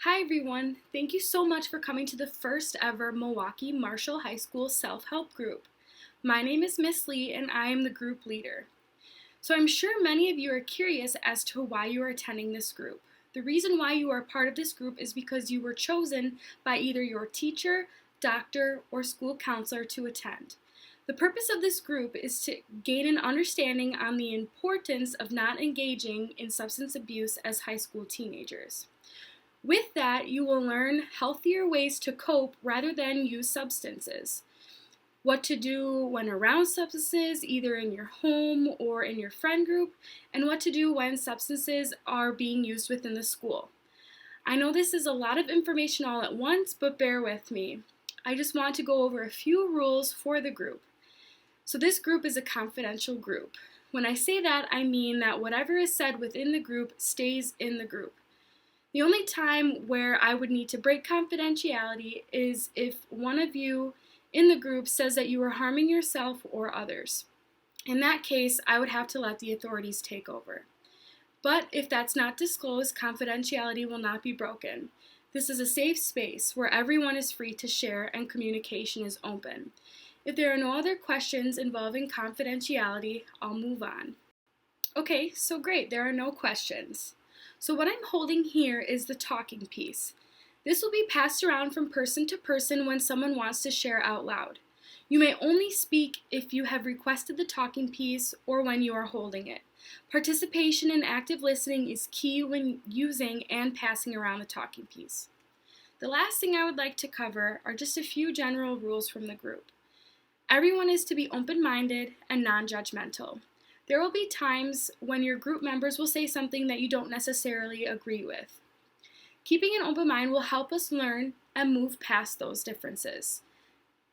Hi everyone, thank you so much for coming to the first ever Milwaukee Marshall High School self-help group. My name is Miss Lee and I am the group leader. So I'm sure many of you are curious as to why you are attending this group. The reason why you are part of this group is because you were chosen by either your teacher, doctor, or school counselor to attend. The purpose of this group is to gain an understanding on the importance of not engaging in substance abuse as high school teenagers. With that, you will learn healthier ways to cope rather than use substances. What to do when around substances, either in your home or in your friend group, and what to do when substances are being used within the school. I know this is a lot of information all at once, but bear with me. I just want to go over a few rules for the group. So this group is a confidential group. When I say that, I mean that whatever is said within the group stays in the group. The only time where I would need to break confidentiality is if one of you in the group says that you are harming yourself or others. In that case, I would have to let the authorities take over. But if that's not disclosed, confidentiality will not be broken. This is a safe space where everyone is free to share and communication is open. If there are no other questions involving confidentiality, I'll move on. Okay, so great, there are no questions. So what I'm holding here is the talking piece. This will be passed around from person to person when someone wants to share out loud. You may only speak if you have requested the talking piece or when you are holding it. Participation and active listening is key when using and passing around the talking piece. The last thing I would like to cover are just a few general rules from the group. Everyone is to be open-minded and non-judgmental. There will be times when your group members will say something that you don't necessarily agree with. Keeping an open mind will help us learn and move past those differences.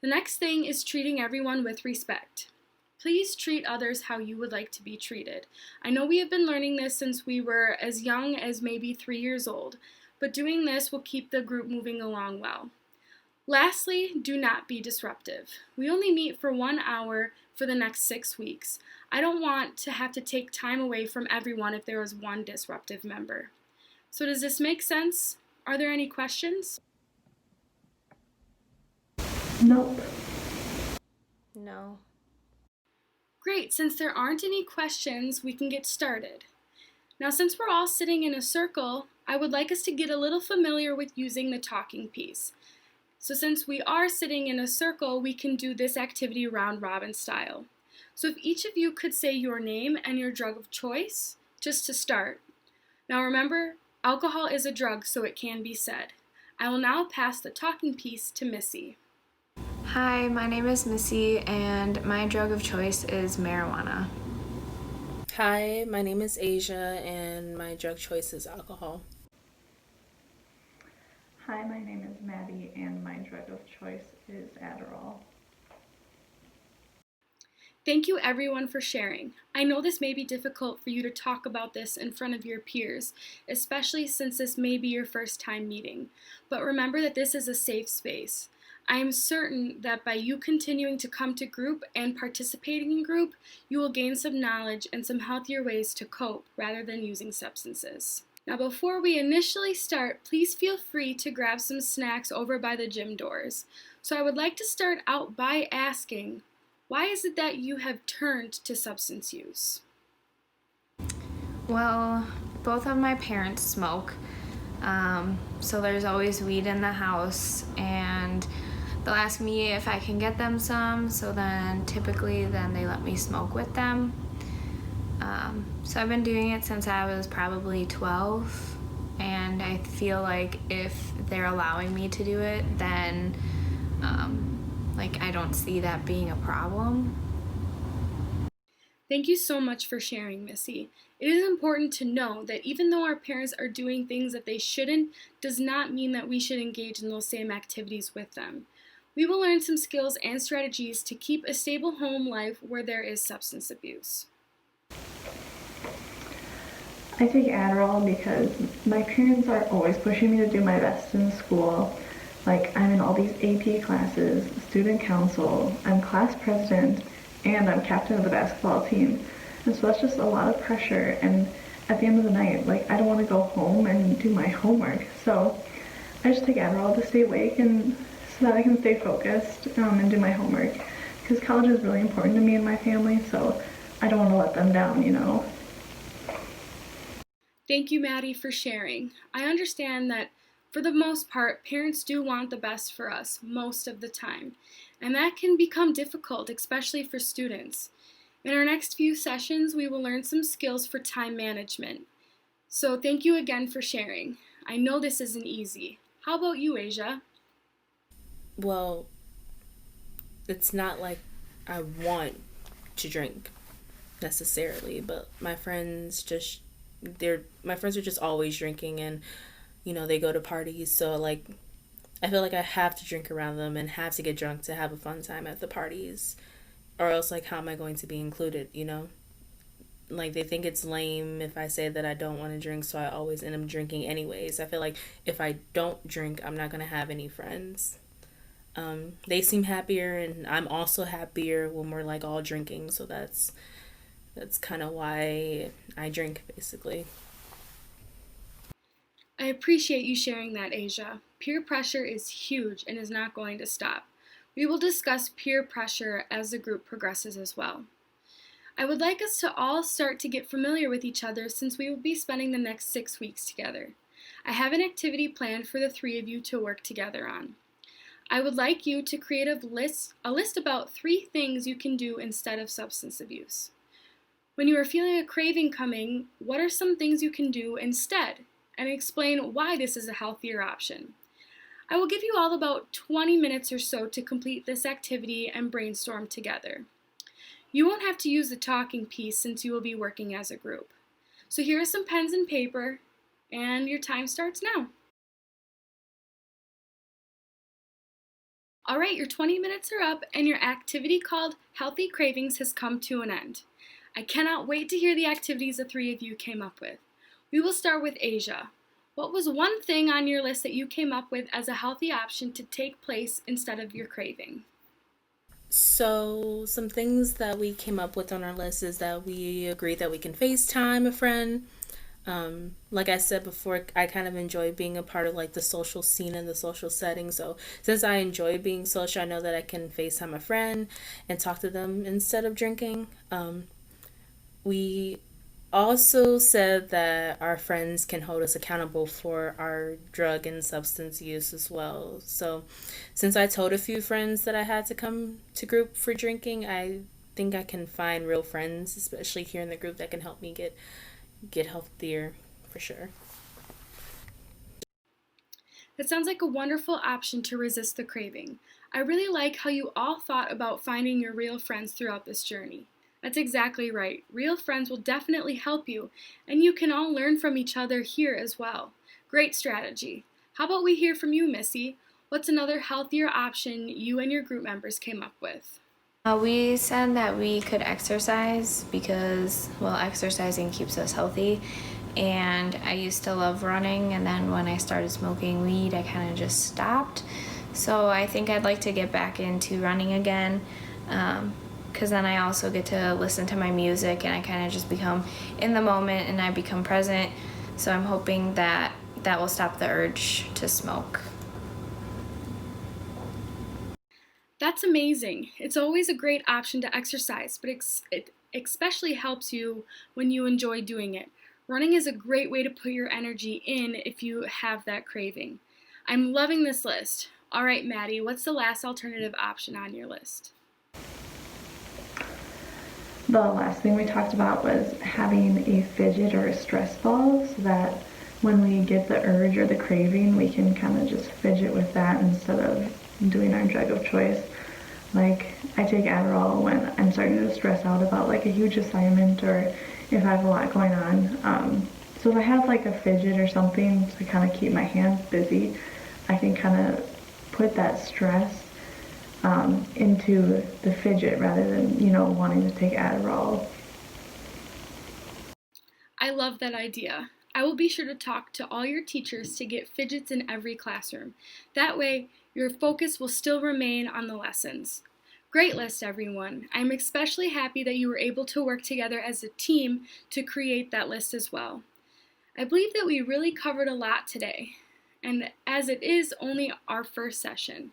The next thing is treating everyone with respect. Please treat others how you would like to be treated. I know we have been learning this since we were as young as maybe 3 years old, but doing this will keep the group moving along well. Lastly, do not be disruptive. We only meet for 1 hour for the next 6 weeks. I don't want to have to take time away from everyone if there is one disruptive member. So does this make sense? Are there any questions? Nope. No. Great, since there aren't any questions, we can get started. Now, since we're all sitting in a circle, I would like us to get a little familiar with using the talking piece. So since we are sitting in a circle, we can do this activity round robin style. So if each of you could say your name and your drug of choice, just to start. Now remember, alcohol is a drug, so it can be said. I will now pass the talking piece to Missy. Hi, my name is Missy, and my drug of choice is marijuana. Hi, my name is Asia, and my drug choice is alcohol. Hi, my name is Maddie, and my drug of choice is Adderall. Thank you everyone for sharing. I know this may be difficult for you to talk about this in front of your peers, especially since this may be your first time meeting. But remember that this is a safe space. I am certain that by you continuing to come to group and participating in group, you will gain some knowledge and some healthier ways to cope rather than using substances. Now before we initially start, please feel free to grab some snacks over by the gym doors. So I would like to start out by asking, why is it that you have turned to substance use? Well, both of my parents smoke, so there's always weed in the house, and they'll ask me if I can get them some, so then typically they let me smoke with them. So I've been doing it since I was probably 12, and I feel like if they're allowing me to do it, then I don't see that being a problem. Thank you so much for sharing, Missy. It is important to know that even though our parents are doing things that they shouldn't, does not mean that we should engage in those same activities with them. We will learn some skills and strategies to keep a stable home life where there is substance abuse. I take Adderall because my parents are always pushing me to do my best in school. I'm in all these AP classes, student council, I'm class president, and I'm captain of the basketball team. And so that's just a lot of pressure, and at the end of the night, I don't want to go home and do my homework. So I just take Adderall to stay awake and so that I can stay focused and do my homework. Because college is really important to me and my family, so I don't want to let them down, you know. Thank you, Maddie, for sharing. I understand that for the most part, parents do want the best for us most of the time, and that can become difficult, especially for students. In our next few sessions, we will learn some skills for time management. So thank you again for sharing. I know this isn't easy. How about you, Asia? Well, it's not like I want to drink necessarily, but my friends are just always drinking, and they go to parties, so like I feel like I have to drink around them and have to get drunk to have a fun time at the parties, or else like how am I going to be included? Like they think it's lame if I say that I don't want to drink, so I always end up drinking anyways. I feel like if I don't drink, I'm not going to have any friends. They seem happier, and I'm also happier when we're like all drinking, so that's kind of why I drink, basically. I appreciate you sharing that, Asia. Peer pressure is huge and is not going to stop. We will discuss peer pressure as the group progresses as well. I would like us to all start to get familiar with each other since we will be spending the next 6 weeks together. I have an activity planned for the three of you to work together on. I would like you to create a list about 3 things you can do instead of substance abuse. When you are feeling a craving coming, what are some things you can do instead? And explain why this is a healthier option. I will give you all about 20 minutes or so to complete this activity and brainstorm together. You won't have to use the talking piece since you will be working as a group. So here are some pens and paper, and your time starts now. All right, your 20 minutes are up, and your activity called Healthy Cravings has come to an end. I cannot wait to hear the activities the 3 of you came up with. We will start with Asia. What was one thing on your list that you came up with as a healthy option to take place instead of your craving? So, some things that we came up with on our list is that we agreed that we can FaceTime a friend. Like I said before, I kind of enjoy being a part of like the social scene and the social setting. So, since I enjoy being social, I know that I can FaceTime a friend and talk to them instead of drinking. We also said that our friends can hold us accountable for our drug and substance use as well. So, since I told a few friends that I had to come to group for drinking, I think I can find real friends, especially here in the group, that can help me get healthier for sure. That sounds like a wonderful option to resist the craving. I really like how you all thought about finding your real friends throughout this journey. That's exactly right. Real friends will definitely help you, and you can all learn from each other here as well. Great strategy. How about we hear from you, Missy? What's another healthier option you and your group members came up with? We said that we could exercise because, well, exercising keeps us healthy. And I used to love running, and then when I started smoking weed, I kind of just stopped. So I think I'd like to get back into running again. Because then I also get to listen to my music and I kind of just become in the moment and I become present. So I'm hoping that that will stop the urge to smoke. That's amazing. It's always a great option to exercise, but it especially helps you when you enjoy doing it. Running is a great way to put your energy in if you have that craving. I'm loving this list. All right, Maddie, what's the last alternative option on your list? The last thing we talked about was having a fidget or a stress ball so that when we get the urge or the craving, we can kind of just fidget with that instead of doing our drug of choice. Like, I take Adderall when I'm starting to stress out about like a huge assignment or if I have a lot going on. So if I have like a fidget or something to kind of keep my hands busy, I can kind of put that stress into the fidget rather than, wanting to take Adderall. I love that idea. I will be sure to talk to all your teachers to get fidgets in every classroom. That way, your focus will still remain on the lessons. Great list, everyone. I'm especially happy that you were able to work together as a team to create that list as well. I believe that we really covered a lot today. and as it is only our first session,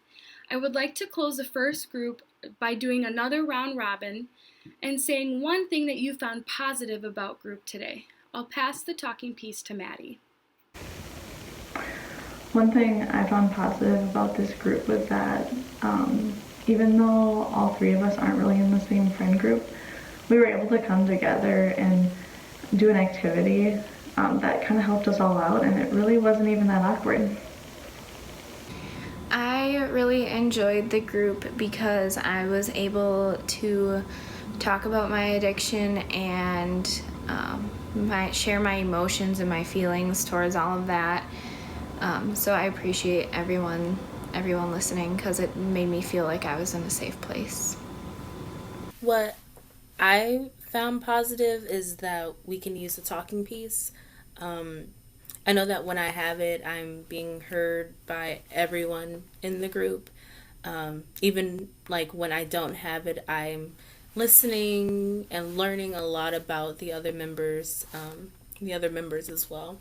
I would like to close the first group by doing another round robin and saying one thing that you found positive about group today. I'll pass the talking piece to Maddie. One thing I found positive about this group was that even though all three of us aren't really in the same friend group, we were able to come together and do an activity that kind of helped us all out, and it really wasn't even that awkward. I really enjoyed the group because I was able to talk about my addiction and share my emotions and my feelings towards all of that. So I appreciate everyone listening because it made me feel like I was in a safe place. What I found positive is that we can use the talking piece. I know that when I have it, I'm being heard by everyone in the group. Even like when I don't have it, I'm listening and learning a lot about the other members as well.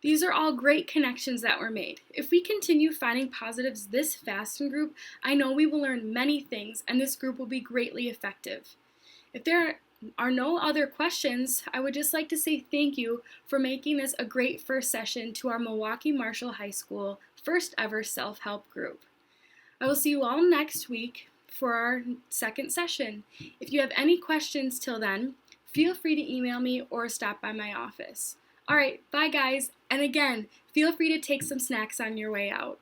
These are all great connections that were made. If we continue finding positives this fast in group, I know we will learn many things and this group will be greatly effective. If there are no other questions, I would just like to say thank you for making this a great first session to our Milwaukee Marshall High School first ever self-help group. I will see you all next week for our second session. If you have any questions till then, feel free to email me or stop by my office. All right, bye guys. And again, feel free to take some snacks on your way out.